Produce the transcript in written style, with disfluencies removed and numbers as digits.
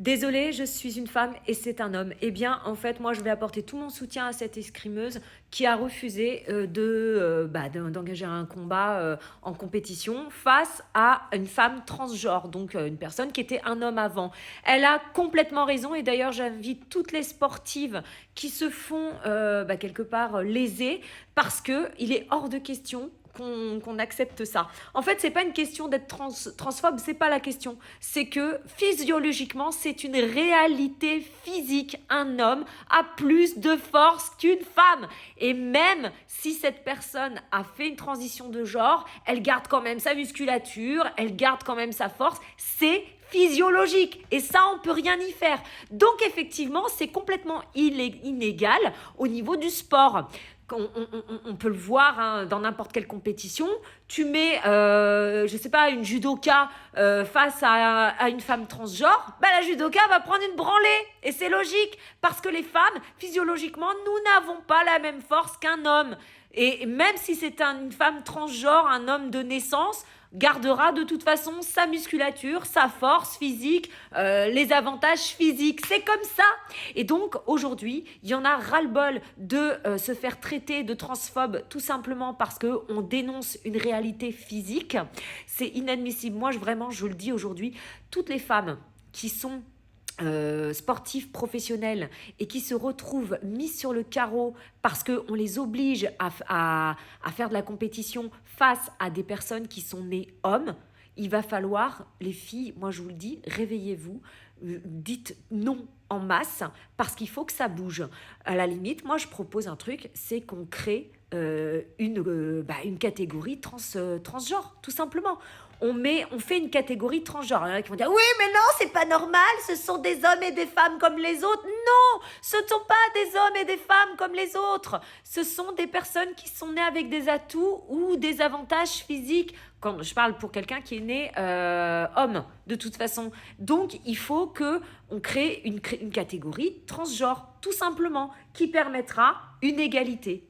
Désolée, je suis une femme et c'est un homme. Eh bien, en fait, moi, je vais apporter tout mon soutien à cette escrimeuse qui a refusé d'engager un combat en compétition face à une femme transgenre, donc une personne qui était un homme avant. Elle a complètement raison et d'ailleurs, j'invite toutes les sportives qui se font quelque part lésées parce que il est hors de question qu'on accepte ça. En fait, c'est pas une question d'être transphobe, c'est pas la question. C'est que physiologiquement, c'est une réalité physique. Un homme a plus de force qu'une femme. Et même si cette personne a fait une transition de genre, elle garde quand même sa musculature, elle garde quand même sa force. C'est physiologique et ça on peut rien y faire. Donc effectivement c'est complètement inégal au niveau du sport. On peut le voir dans n'importe quelle compétition. Tu mets, je sais pas, une judoka face à une femme transgenre, bah, la judoka va prendre une branlée. Et c'est logique, parce que les femmes, physiologiquement, nous n'avons pas la même force qu'un homme. Et même si c'est une femme transgenre, un homme de naissance, gardera de toute façon sa musculature, sa force physique, les avantages physiques. C'est comme ça. Et donc, aujourd'hui, il y en a ras-le-bol de se faire traiter de transphobe tout simplement parce qu'on dénonce une réalité physique. C'est inadmissible. Moi, vraiment, je le dis aujourd'hui, toutes les femmes qui sont sportifs professionnels et qui se retrouvent mis sur le carreau parce qu'on les oblige à faire de la compétition face à des personnes qui sont nées hommes, il va falloir, les filles, moi je vous le dis, réveillez-vous, dites non en masse parce qu'il faut que ça bouge. À la limite, moi je propose un truc, c'est qu'on crée une catégorie transgenre, tout simplement. On fait une catégorie transgenre. Il y en a qui vont dire oui, mais non, c'est pas normal, ce sont des hommes et des femmes comme les autres. Non, ce ne sont pas des hommes et des femmes comme les autres. Ce sont des personnes qui sont nées avec des atouts ou des avantages physiques. Quand je parle pour quelqu'un qui est né homme, de toute façon. Donc, il faut qu'on crée une catégorie transgenre, tout simplement, qui permettra une égalité.